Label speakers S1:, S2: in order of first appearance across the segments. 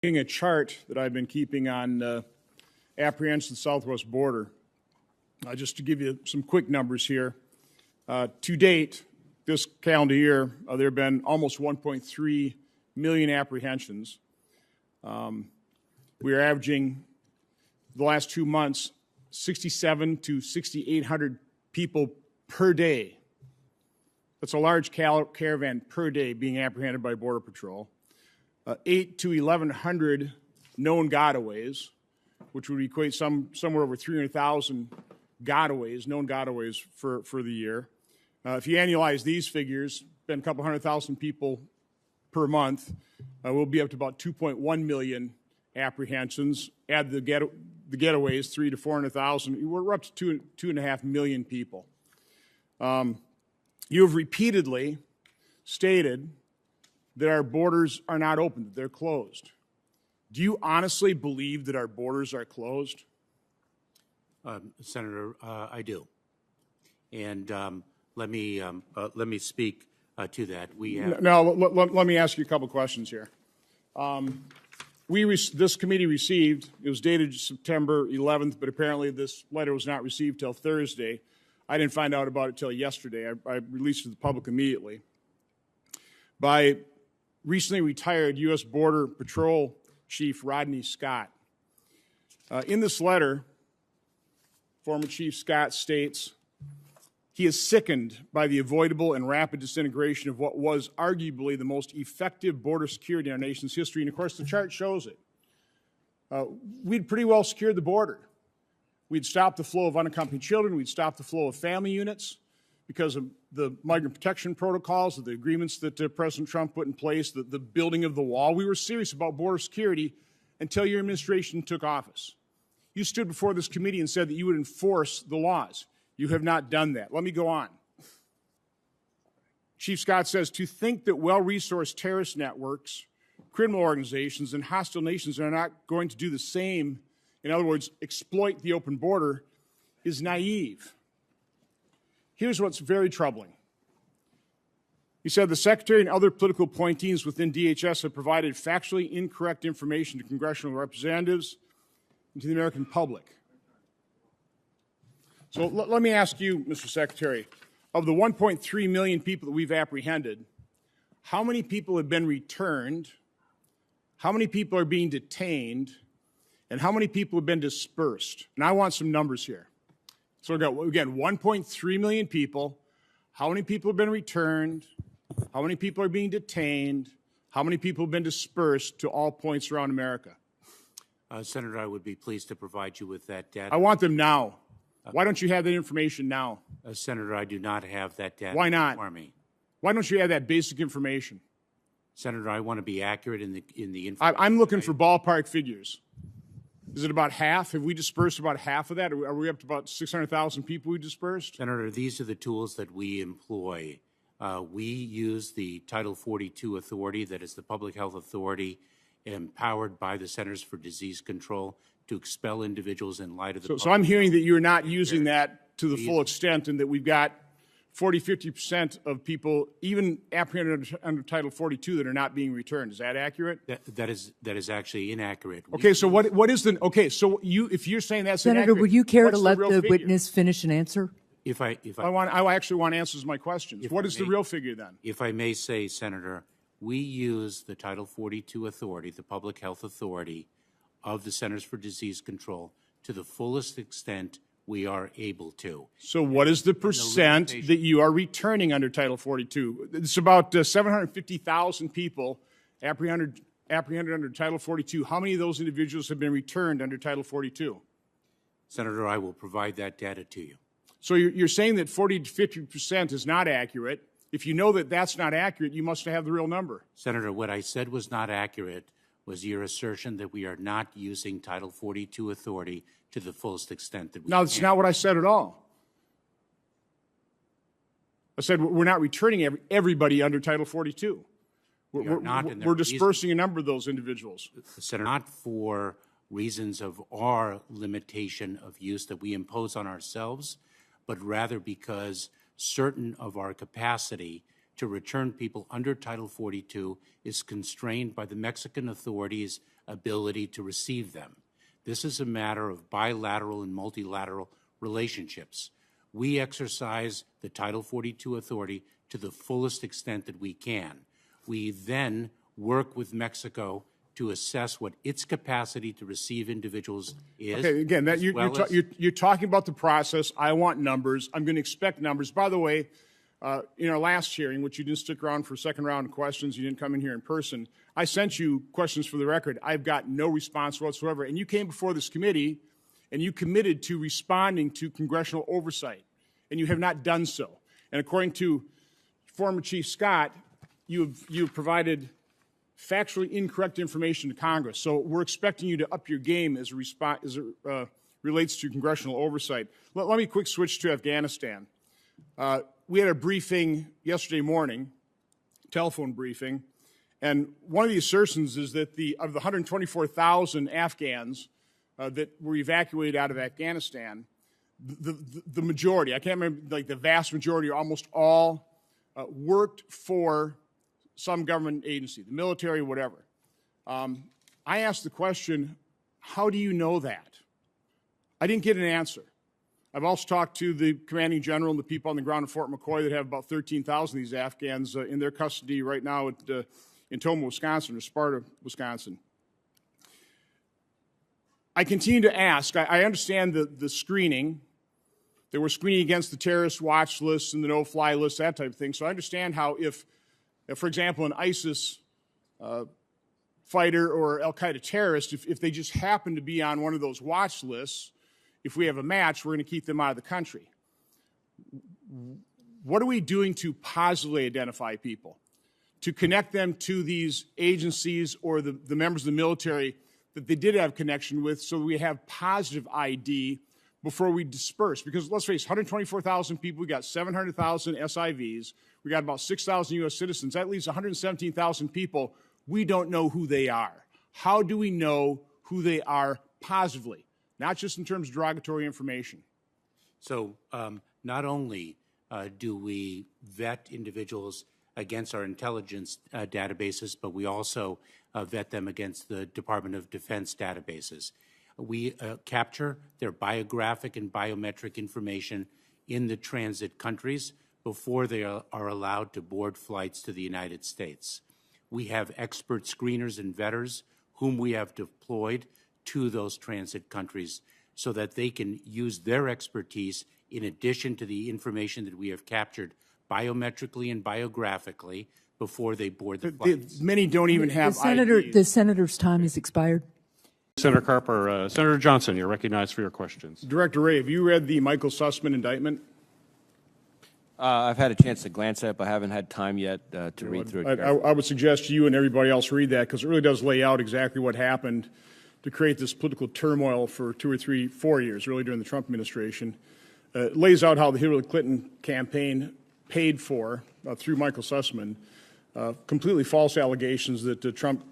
S1: A chart that I've been keeping on apprehension southwest border. Just to give you some quick numbers here. To date, this calendar year, there have been almost 1.3 million apprehensions. We are averaging, the last 2 months, 6,700 to 6,800 people per day. That's a large caravan per day being apprehended by Border Patrol. 8 to 1,100 known gotaways, which would equate somewhere over 300,000 gotaways, known gotaways for the year. If you annualize these figures, been a couple 100,000 people per month. We'll be up to about 2.1 million apprehensions. Add the getaways, 300,000 to 400,000. We're up to 2.5 million people. You have repeatedly stated that our borders are not open, that they're closed. Do you honestly believe that our borders are closed?
S2: Senator, I do. And let me speak to that. We have
S1: let me ask you a couple questions here. This committee received, it was dated September 11th, but apparently this letter was not received till Thursday. I didn't find out about it till yesterday. I released it to the public immediately. By recently retired U.S. Border Patrol Chief Rodney Scott. In this letter, former Chief Scott states, he is sickened by the avoidable and rapid disintegration of what was arguably the most effective border security in our nation's history. And of course, the chart shows it. We'd pretty well secured the border. We'd stopped the flow of unaccompanied children. We'd stopped the flow of family units because of the migrant protection protocols, the agreements that President Trump put in place, the building of the wall. We were serious about border security until your administration took office. You stood before this committee and said that you would enforce the laws. You have not done that. Let me go on. Chief Scott says, to think that well-resourced terrorist networks, criminal organizations, and hostile nations are not going to do the same, in other words, exploit the open border, is naive. Here's what's very troubling. He said the Secretary and other political appointees within DHS have provided factually incorrect information to congressional representatives and to the American public. So let me ask you, Mr. Secretary, of the 1.3 million people that we've apprehended, how many people have been returned, how many people are being detained, and how many people have been dispersed? And I want some numbers here. So again, 1.3 million people. How many people have been returned? How many people are being detained? How many people have been dispersed to all points around America?
S2: Senator, I would be pleased to provide you with that data.
S1: I want them now. Why don't you have that information now?
S2: Senator, I do not have that data.
S1: Why not?
S2: For me.
S1: Why don't you have that basic information?
S2: Senator, I want to be accurate in the information.
S1: I'm looking for ballpark figures. Is it about half? Have we dispersed about half of that? Are we up to about 600,000 people we dispersed?
S2: Senator, these are the tools that we employ. We use the Title 42 authority, that is the public health authority, empowered by the Centers for Disease Control to expel individuals in light of the.
S1: So I'm hearing that you're not using that to the full extent, and that we've got 50% of people, even apprehended under Title 42, that are not being returned. Is that accurate?
S2: That is actually inaccurate.
S1: Okay, so what is the okay? So if you're saying that's
S3: Senator,
S1: inaccurate,
S3: would you care to let
S1: the
S3: the witness finish an answer?
S1: I actually want answers to my questions. What is the real figure then?
S2: If I may say, Senator, we use the Title 42 authority, the public health authority of the Centers for Disease Control, to the fullest extent we are able to.
S1: So what is the percent that you are returning under Title 42? It's about 750,000 people apprehended under Title 42. How many of those individuals have been returned under Title 42?
S2: Senator, I will provide that data to you.
S1: So you're saying that 40 to 50% is not accurate. If you know that that's not accurate, you must have the real number.
S2: Senator, what I said was not accurate was your assertion that we are not using Title 42 authority to the fullest extent that we can.
S1: No, that's not what I said at all. I said we're not returning everybody under Title 42. We're dispersing a number of those individuals.
S2: Senator, not for reasons of our limitation of use that we impose on ourselves, but rather because certain of our capacity to return people under Title 42 is constrained by the Mexican authorities' ability to receive them. This is a matter of bilateral and multilateral relationships. We exercise the Title 42 authority to the fullest extent that we can. We then work with Mexico to assess what its capacity to receive individuals is.
S1: Okay, again, that you're talking about the process. I want numbers. I'm going to expect numbers. By the way, in our last hearing, which you didn't stick around for a second round of questions, you didn't come in here in person, I sent you questions for the record. I've got no response whatsoever. And you came before this committee, and you committed to responding to congressional oversight, and you have not done so. And according to former Chief Scott, you've provided factually incorrect information to Congress. So we're expecting you to up your game as it relates to congressional oversight. Let me quick switch to Afghanistan. We had a briefing yesterday morning, telephone briefing, and one of the assertions is that of the 124,000 Afghans that were evacuated out of Afghanistan, the majority, I can't remember, like the vast majority or almost all, worked for some government agency, the military, whatever. I asked the question, how do you know that? I didn't get an answer. I've also talked to the commanding general and the people on the ground in Fort McCoy that have about 13,000 of these Afghans in their custody right now in Tomah, Wisconsin, or Sparta, Wisconsin. I continue to ask. I understand the screening. They were screening against the terrorist watch list and the no-fly list, that type of thing. So I understand how if for example, an ISIS fighter or al-Qaeda terrorist, if they just happen to be on one of those watch lists, if we have a match, we're going to keep them out of the country. What are we doing to positively identify people, to connect them to these agencies or the members of the military that they did have connection with, so we have positive ID before we disperse? Because let's face it, 124,000 people, we got 700,000 SIVs, we got about 6,000 U.S. citizens. That leaves 117,000 people. We don't know who they are. How do we know who they are positively, not just in terms of derogatory information?
S2: So not only do we vet individuals against our intelligence databases, but we also vet them against the Department of Defense databases. We capture their biographic and biometric information in the transit countries before they are allowed to board flights to the United States. We have expert screeners and vetters whom we have deployed to those transit countries so that they can use their expertise in addition to the information that we have captured biometrically and biographically before they board the flights.
S1: Many don't even have IDs.
S3: The senator's time has expired.
S4: Senator Carper, Senator Johnson, you're recognized for your questions.
S1: Director Wray, have you read the Michael Sussman indictment?
S5: I've had a chance to glance at it, but I haven't had time yet to read through it.
S1: I would suggest you and everybody else read that, because it really does lay out exactly what happened to create this political turmoil for 2 or 3, 4 years, really during the Trump administration. It lays out how the Hillary Clinton campaign paid for, through Michael Sussman, completely false allegations that Trump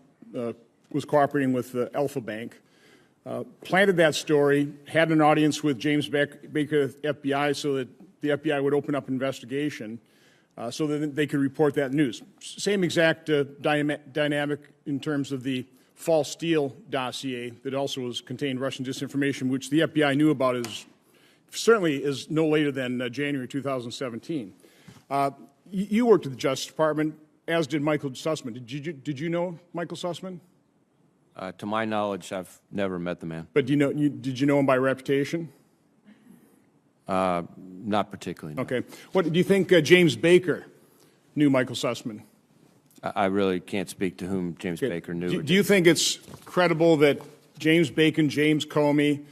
S1: was cooperating with Alpha Bank, planted that story, had an audience with James Baker at the FBI so that the FBI would open up an investigation so that they could report that news. Same exact dynamic in terms of the false steel dossier that also contained Russian disinformation, which the FBI knew about certainly is no later than January 2017. You worked at the Justice Department, as did Michael Sussman. Did you know Michael Sussman?
S5: To my knowledge, I've never met the man.
S1: But did you know him by reputation?
S5: Not particularly, no.
S1: Okay. What do you think James Baker knew Michael Sussman?
S5: I really can't speak to whom James Baker knew.
S1: Do you think it's credible that James Bacon, James Comey,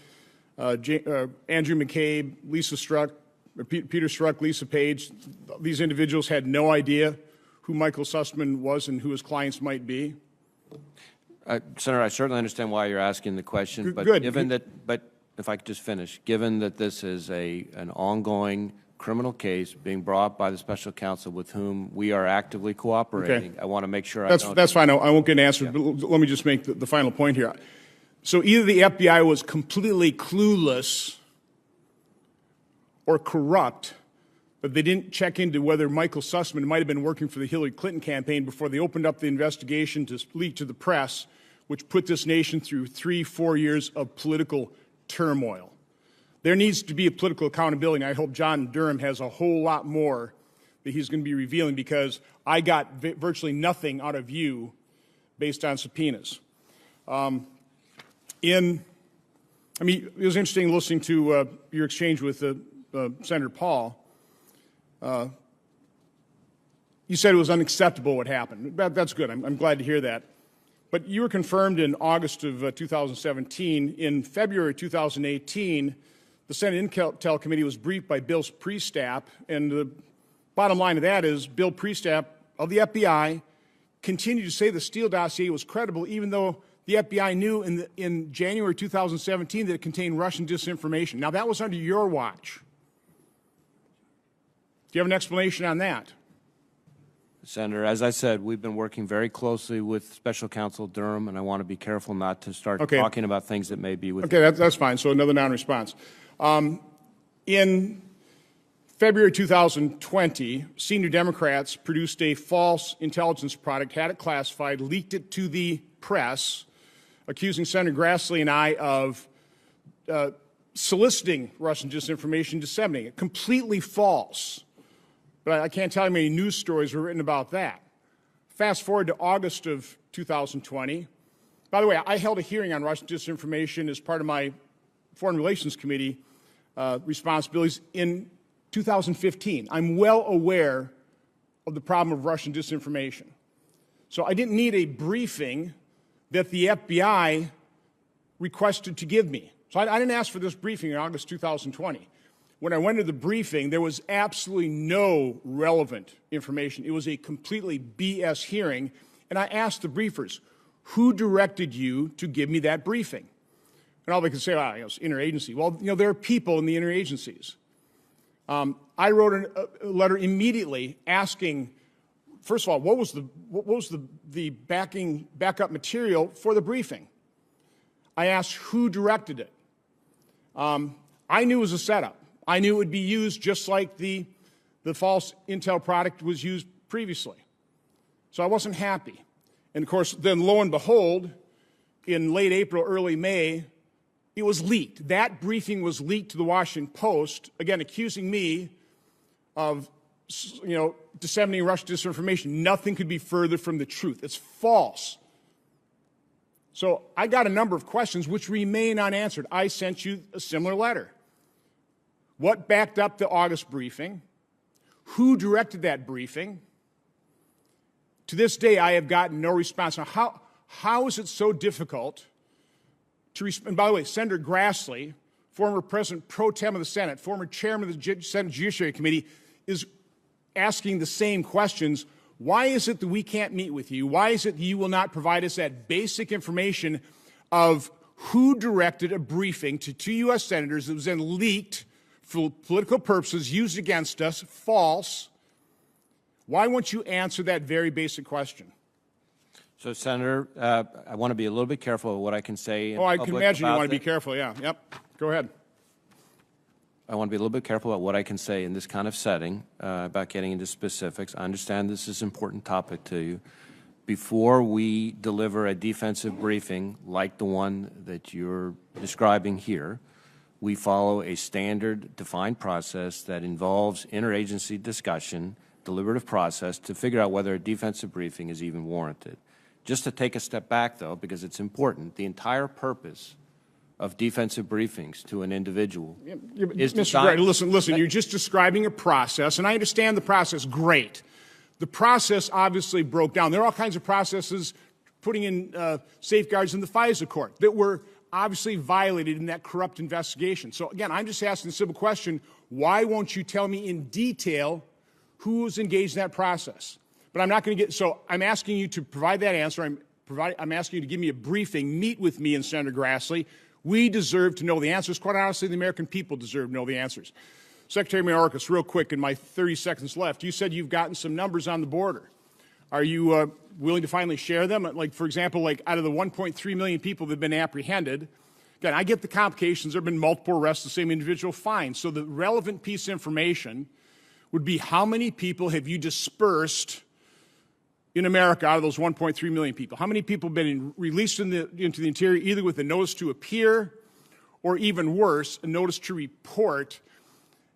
S1: Andrew McCabe, Lisa Strzok, Peter Strzok, Lisa Page, these individuals had no idea who Michael Sussman was and who his clients might be?
S5: Senator, I certainly understand why you're asking the question, but
S1: Good.
S5: given that, but if I could just finish, given that this is an ongoing criminal case being brought by the special counsel with whom we are actively cooperating, I want to make sure
S1: That's fine. I won't get an answer, but let me just make the final point here. So either the FBI was completely clueless or corrupt, but they didn't check into whether Michael Sussman might have been working for the Hillary Clinton campaign before they opened up the investigation to leak to the press, which put this nation through 3-4 years of political turmoil. There needs to be a political accountability, and I hope John Durham has a whole lot more that he's going to be revealing, because I got virtually nothing out of you based on subpoenas. It was interesting listening to your exchange with Senator Paul. You said it was unacceptable what happened. That's good. I'm glad to hear that. But you were confirmed in August of 2017. In February 2018, the Senate Intel Committee was briefed by Bill Priestap, and the bottom line of that is Bill Priestap of the FBI continued to say the Steele dossier was credible, even though the FBI knew in January 2017 that it contained Russian disinformation. Now, that was under your watch. Do you have an explanation on that?
S5: Senator, as I said, we've been working very closely with Special Counsel Durham, and I want to be careful not to start talking about things that may be with.
S1: Okay, that's fine. So another non-response. In February 2020, senior Democrats produced a false intelligence product, had it classified, leaked it to the press, accusing Senator Grassley and I of soliciting Russian disinformation, disseminating it. Completely false. But I can't tell you how many news stories were written about that. Fast forward to August of 2020. By the way, I held a hearing on Russian disinformation as part of my Foreign Relations Committee responsibilities in 2015. I'm well aware of the problem of Russian disinformation. So I didn't need a briefing that the FBI requested to give me. So I didn't ask for this briefing in August 2020. When I went to the briefing, there was absolutely no relevant information. It was a completely BS hearing, and I asked the briefers, who directed you to give me that briefing? And all they could say, it's interagency. Well, there are people in the interagencies. I wrote a letter immediately asking, first of all, what was the backup material for the briefing? I asked who directed it. I knew it was a setup. I knew it would be used just like the false intel product was used previously. So I wasn't happy. And of course, then lo and behold, in late April, early May, it was leaked. That briefing was leaked to the Washington Post, again, accusing me of, disseminating Russian disinformation. Nothing could be further from the truth. It's false. So I got a number of questions which remain unanswered. I sent you a similar letter. What backed up the August briefing? Who directed that briefing? To this day, I have gotten no response. Now, how is it so difficult to respond? And by the way, Senator Grassley, former President pro tem of the Senate, former chairman of the Senate Judiciary Committee, is asking the same questions. Why is it that we can't meet with you? Why is it that you will not provide us that basic information of who directed a briefing to 2 U.S. senators that was then leaked for political purposes, used against us, false? Why won't you answer that very basic question?
S5: So, Senator, I want to be a little bit careful of what I can say in
S1: I can imagine you want to be
S5: this.
S1: careful, yeah. Yep. Go ahead.
S5: I want to be a little bit careful about what I can say in this kind of setting about getting into specifics. I understand this is an important topic to you. Before we deliver a defensive briefing like the one that you're describing here, we follow a standard defined process that involves interagency discussion, deliberative process to figure out whether a defensive briefing is even warranted. Just to take a step back, though, because it's important, the entire purpose of defensive briefings to an individual is
S1: Mr. Gray, listen, you're just describing a process, and I understand the process, great. The process obviously broke down. There are all kinds of processes putting in safeguards in the FISA court that were obviously violated in that corrupt investigation. So again, I'm just asking a simple question. Why won't you tell me in detail who was engaged in that process? But I'm not going to get, so I'm asking you to provide that answer. I'm asking you to give me a briefing, meet with me and Senator Grassley. We deserve to know the answers. Quite honestly, the American people deserve to know the answers. Secretary Mayorkas, real quick in my 30 seconds left, you said you've gotten some numbers on the border. Are you willing to finally share them? Like, for example, like out of the 1.3 million people that have been apprehended, again, I get the complications. There have been multiple arrests, the same individual, fine. So the relevant piece of information would be how many people have you dispersed in America out of those 1.3 million people? How many people have been released into the interior either with a notice to appear or even worse, a notice to report?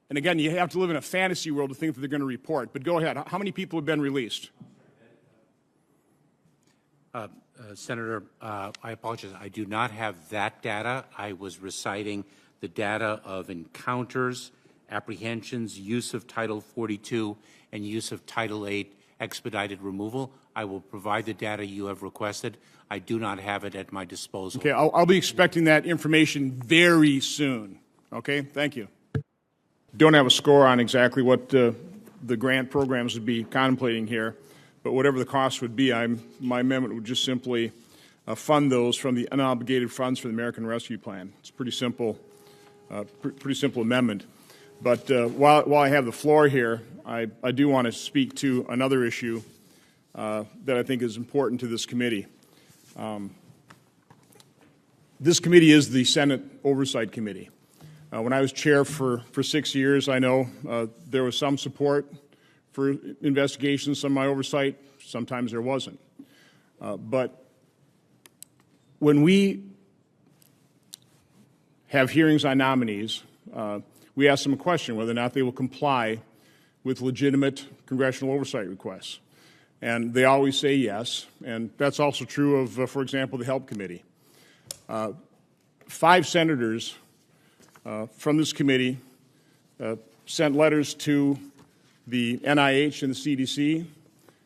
S1: And again, you have to live in a fantasy world to think that they're going to report. But go ahead. How many people have been released?
S2: Senator, I apologize. I do not have that data. I was reciting the data of encounters, apprehensions, use of Title 42, and use of Title 8 expedited removal. I will provide the data you have requested. I do not have it at my disposal.
S1: Okay, I'll be expecting that information very soon. Okay, thank you. Don't have a score on exactly what the grant programs would be contemplating here, but whatever the cost would be, my amendment would just simply fund those from the unobligated funds for the American Rescue Plan. It's a pretty simple amendment. But while I have the floor here, I do want to speak to another issue that I think is important to this committee. This committee is the Senate Oversight Committee. When I was chair for 6 years, I know there was some support for investigations, some of my oversight, sometimes there wasn't. But when we have hearings on nominees, we ask them a question whether or not they will comply with legitimate congressional oversight requests. And they always say yes, and that's also true of, for example, the HELP Committee. 5 senators from this committee sent letters to the NIH and the CDC,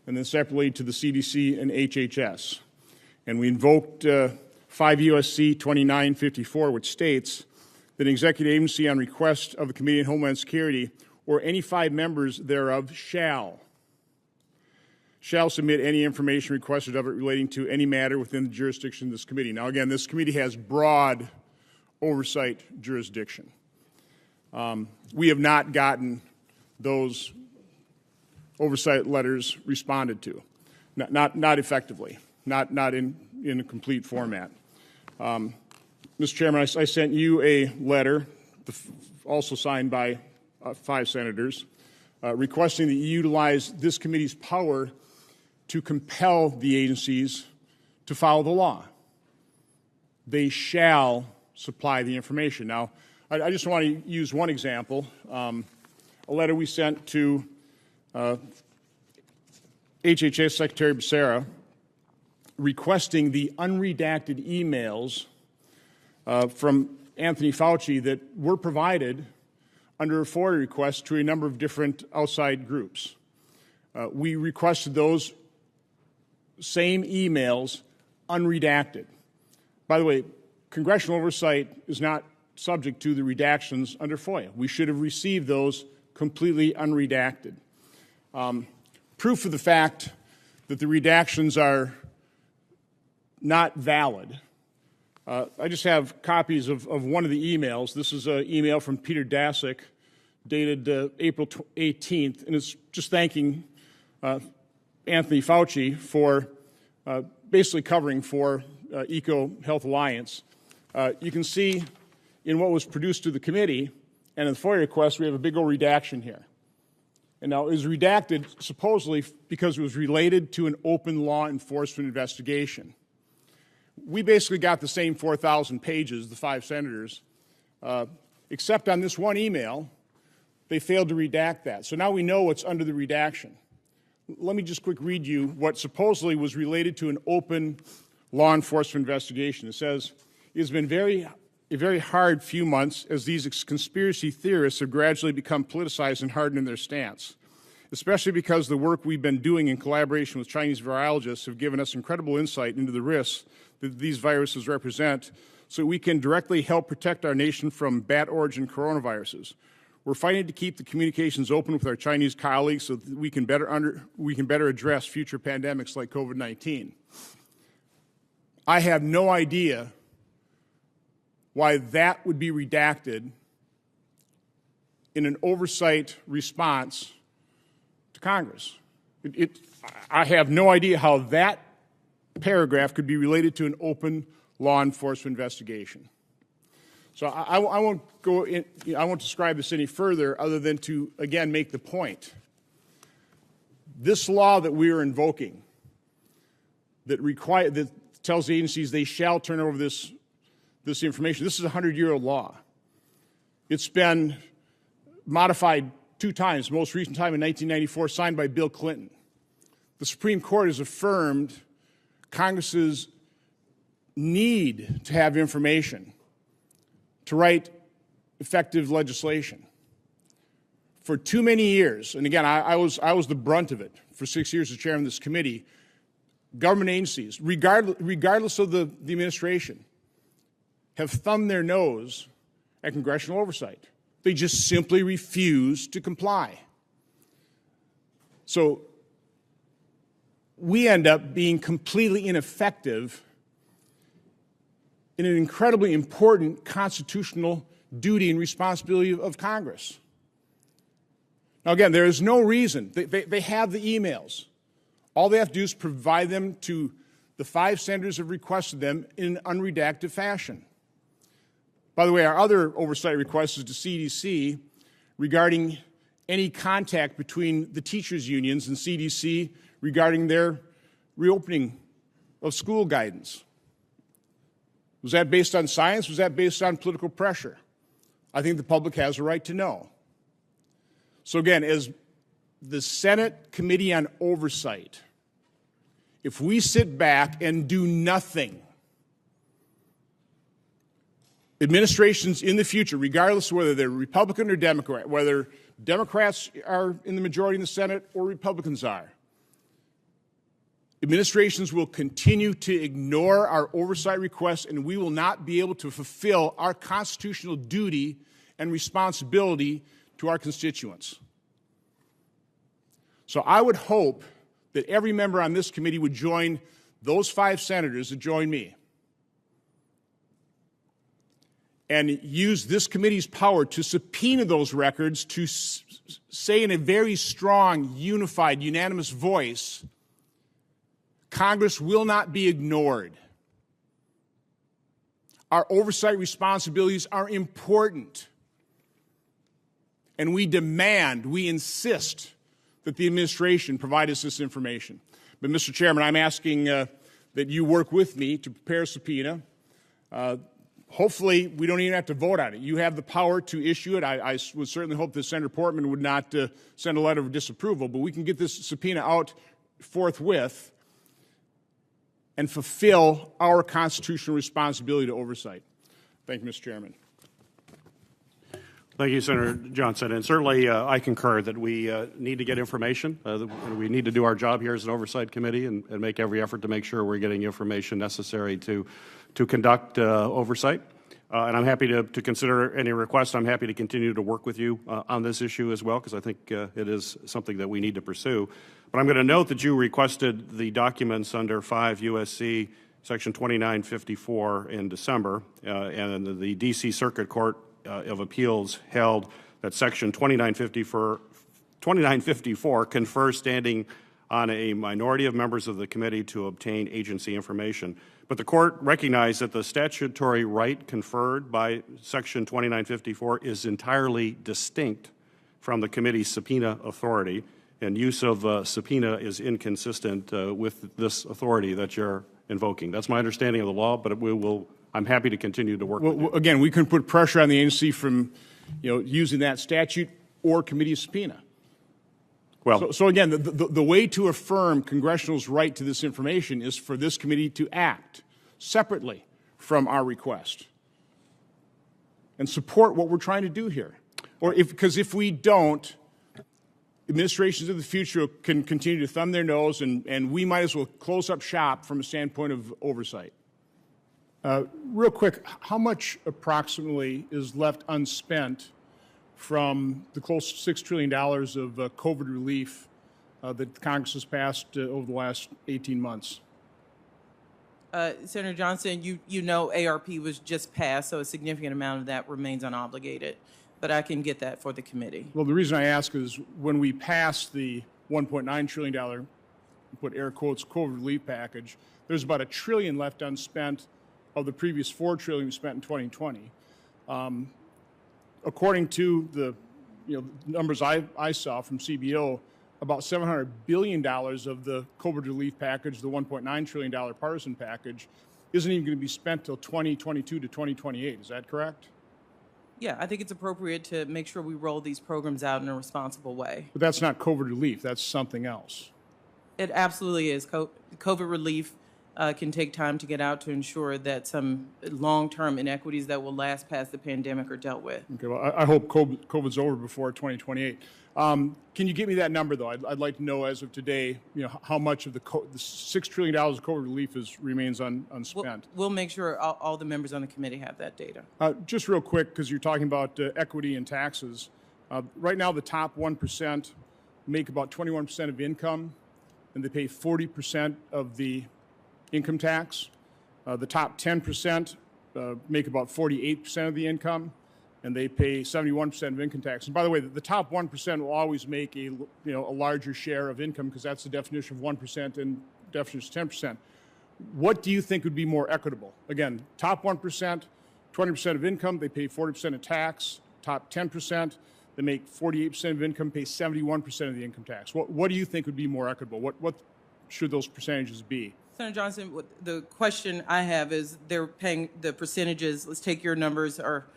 S1: and then separately to the CDC and HHS. And we invoked 5 U.S.C. 2954, which states that an executive agency on request of the Committee on Homeland Security or any 5 members thereof shall submit any information requested of it relating to any matter within the jurisdiction of this committee. Now, again, this committee has broad oversight jurisdiction. We have not gotten those oversight letters responded to, not effectively, not in a complete format. Mr. Chairman, I sent you a letter, also signed by 5 senators, requesting that you utilize this committee's power to compel the agencies to follow the law. They shall supply the information. Now, I just want to use one example, a letter we sent to HHS Secretary Becerra requesting the unredacted emails from Anthony Fauci that were provided under a FOIA request to a number of different outside groups. We requested those same emails unredacted. By the way, congressional oversight is not subject to the redactions under FOIA. We should have received those completely unredacted. Proof of the fact that the redactions are not valid. I just have copies of one of the emails. This is an email from Peter Daszak dated April 18th, and it's just thanking Anthony Fauci for basically covering for EcoHealth Alliance. You can see in what was produced to the committee and in the FOIA request, we have a big old redaction here. And now it was redacted supposedly because it was related to an open law enforcement investigation. We basically got the same 4,000 pages, the 5 senators, except on this one email, they failed to redact that. So now we know what's under the redaction. Let me just quick read you what supposedly was related to an open law enforcement investigation. It says, it has been a very hard few months as these conspiracy theorists have gradually become politicized and hardened in their stance, especially because the work we've been doing in collaboration with Chinese virologists have given us incredible insight into the risks that these viruses represent so we can directly help protect our nation from bat-origin coronaviruses. We're fighting to keep the communications open with our Chinese colleagues so that we can better address future pandemics like COVID-19. I have no idea why that would be redacted in an oversight response to Congress. I have no idea how that paragraph could be related to an open law enforcement investigation. So I won't go in, I won't describe this any further other than to, again, make the point. This law that we are invoking, that tells the agencies they shall turn over this information. This is a 100-year-old law. It's been modified 2 times, most recent time in 1994, signed by Bill Clinton. The Supreme Court has affirmed Congress's need to have information to write effective legislation. For too many years, and again, I was the brunt of it for 6 years as chairman of this committee, government agencies, regardless of the administration, have thumbed their nose at congressional oversight. They just simply refuse to comply. So we end up being completely ineffective in an incredibly important constitutional duty and responsibility of Congress. Now, again, there is no reason. They have the emails. All they have to do is provide them to the 5 senators who have requested them in an unredacted fashion. By the way, our other oversight request is to CDC regarding any contact between the teachers' unions and CDC regarding their reopening of school guidance. Was that based on science? Was that based on political pressure? I think the public has a right to know. So again, as the Senate Committee on Oversight, if we sit back and do nothing, administrations in the future, regardless of whether they're Republican or Democrat, whether Democrats are in the majority in the Senate or Republicans are, administrations will continue to ignore our oversight requests, and we will not be able to fulfill our constitutional duty and responsibility to our constituents. So I would hope that every member on this committee would join those 5 senators that join me and use this committee's power to subpoena those records to say in a very strong, unified, unanimous voice, Congress will not be ignored. Our oversight responsibilities are important. And we demand, we insist that the administration provide us this information. But, Mr. Chairman, I'm asking that you work with me to prepare a subpoena. Hopefully, we don't even have to vote on it. You have the power to issue it. I would certainly hope that Senator Portman would not send a letter of disapproval, but we can get this subpoena out forthwith and fulfill our constitutional responsibility to oversight. Thank you, Mr. Chairman.
S4: Thank you, Senator Johnson. And certainly I concur that we need to get information. We need to do our job here as an oversight committee and make every effort to make sure we're getting information necessary to conduct oversight. And I'm happy to consider any requests. I'm happy to continue to work with you on this issue as well, because I think it is something that we need to pursue. But I'm going to note that you requested the documents under 5 U.S.C. Section 2954 in December, and the D.C. Circuit Court of Appeals held that Section 2954 confers standing on a minority of members of the committee to obtain agency information. But the court recognized that the statutory right conferred by Section 2954 is entirely distinct from the committee's subpoena authority, and use of subpoena is inconsistent with this authority that you're invoking. That's my understanding of the law, but I'm happy to continue to work with you.
S1: Again, we can put pressure on the agency from using that statute or committee subpoena.
S4: Well,
S1: So again, the way to affirm Congressional's right to this information is for this committee to act separately from our request and support what we're trying to do here. Because if we don't, administrations of the future can continue to thumb their nose, and we might as well close up shop from a standpoint of oversight. Real quick, how much approximately is left unspent from the close to $6 trillion of COVID relief that Congress has passed over the last 18 months?
S6: Senator Johnson, you know ARP was just passed, so a significant amount of that remains unobligated. But I can get that for the committee.
S1: Well, the reason I ask is when we passed the $1.9 trillion, put air quotes, COVID relief package, there's about $1 trillion left unspent of the previous $4 trillion we spent in 2020. According to the numbers I saw from CBO, about $700 billion of the COVID relief package, the $1.9 trillion partisan package, isn't even going to be spent till 2022 to 2028. Is that correct?
S6: Yeah, I think it's appropriate to make sure we roll these programs out in a responsible way.
S1: But that's not COVID relief. That's something else.
S6: It absolutely is. COVID relief can take time to get out to ensure that some long-term inequities that will last past the pandemic are dealt with.
S1: Okay, well, I hope COVID's over before 2028. Can you give me that number, though? I'd like to know, as of today, how much of the $6 trillion of COVID relief remains unspent.
S6: We'll make sure all the members on the committee have that data.
S1: Just real quick, because you're talking about equity and taxes. Right now, the top 1% make about 21% of income, and they pay 40% of the income tax. The top 10% make about 48% of the income, and they pay 71% of income tax. And by the way, the top 1% will always make a larger share of income, because that's the definition of 1% and definition of 10%. What do you think would be more equitable? Again, top 1%, 20% of income, they pay 40% of tax. Top 10%, they make 48% of income, pay 71% of the income tax. What do you think would be more equitable? What should those percentages be?
S6: Senator Johnson, the question I have is they're paying the percentages. Let's take your numbers are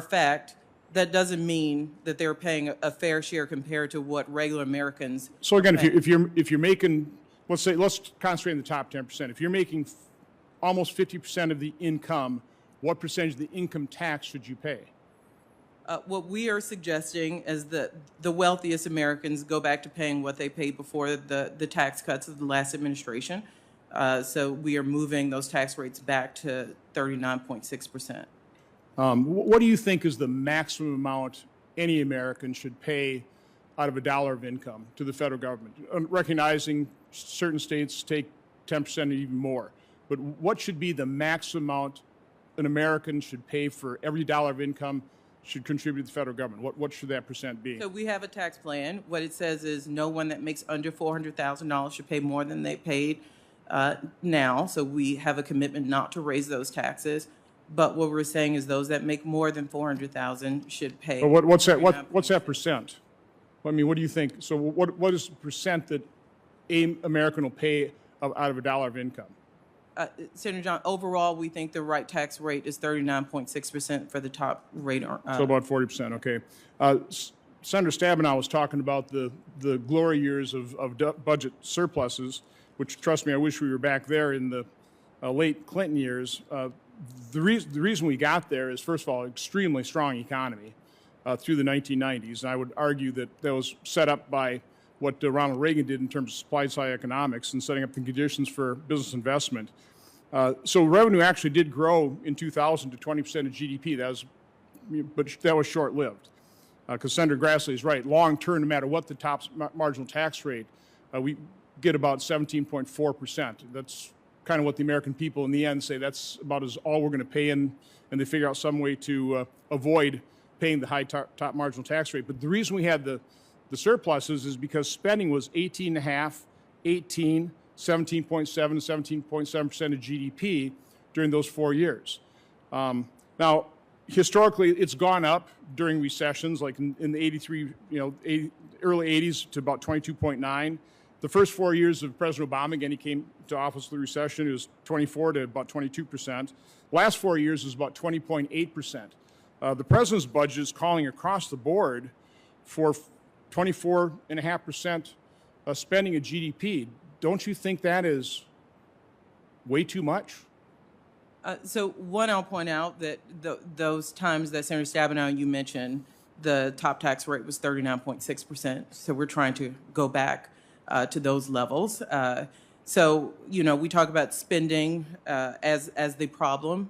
S6: fact. That doesn't mean that they're paying a fair share compared to what regular Americans.
S1: So again, if you're making, let's concentrate on the top 10%. If you're making almost 50% of the income, what percentage of the income tax should you pay?
S6: What we are suggesting is that the wealthiest Americans go back to paying what they paid before the tax cuts of the last administration. So we are moving those tax rates back to 39.6%.
S1: What do you think is the maximum amount any American should pay out of a dollar of income to the federal government? Recognizing certain states take 10% or even more. But what should be the maximum amount an American should pay for every dollar of income should contribute to the federal government? What should that percent be?
S6: So we have a tax plan. What it says is no one that makes under $400,000 should pay more than they paid now. So we have a commitment not to raise those taxes. But what we're saying is those that make more than $400,000 should pay.
S1: But what's that percent? I mean, what do you think? So what is the percent that an American will pay out of a dollar of income?
S6: Senator John, overall, we think the right tax rate is 39.6% for the top rate.
S1: So about 40%, okay. Senator Stabenow was talking about the glory years of budget surpluses, which, trust me, I wish we were back there in the late Clinton years. The reason we got there is, first of all, extremely strong economy through the 1990s. And I would argue that was set up by what Ronald Reagan did in terms of supply-side economics and setting up the conditions for business investment. So revenue actually did grow in 2000 to 20% of GDP. But that was short-lived. Because Senator Grassley is right. Long-term, no matter what the top marginal tax rate, we get about 17.4%. That's kind of what the American people in the end say that's about all we're going to pay, and they figure out some way to avoid paying the high top marginal tax rate. But the reason we had the surpluses is because spending was 18.5, 18, 17.7, 17.7% of GDP during those 4 years. Now, historically, it's gone up during recessions, like in the 83, early 80s to about 22.9. The first 4 years of President Obama, again, he came to office with the recession, it was 24 to about 22%. Last 4 years was about 20.8%. The president's budget is calling across the board for 24.5% spending of GDP. Don't you think that is way too much?
S6: So one, I'll point out that those times that Senator Stabenow you mentioned, the top tax rate was 39.6%. So we're trying to go back to those levels. So, we talk about spending as the problem.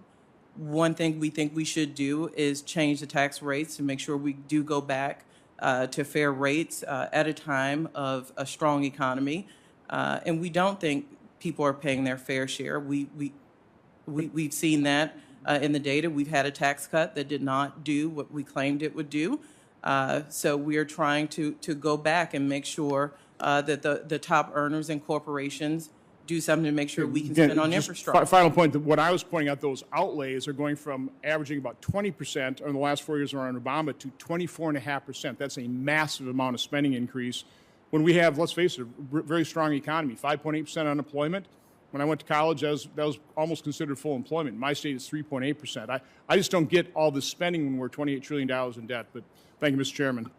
S6: One thing we think we should do is change the tax rates to make sure we do go back to fair rates at a time of a strong economy. And we don't think people are paying their fair share. We've seen that in the data. We've had a tax cut that did not do what we claimed it would do. So we are trying to go back and make sure that the top earners and corporations do something to make sure we can spend on infrastructure.
S1: Final point, what I was pointing out, those outlays are going from averaging about 20% in the last 4 years around Obama to 24.5%. That's a massive amount of spending increase. when we have, let's face it, a very strong economy, 5.8% unemployment. When I went to college, that was almost considered full employment. In my state, it's 3.8%. I just don't get all this spending when we're $28 trillion in debt. But thank you, Mr. Chairman.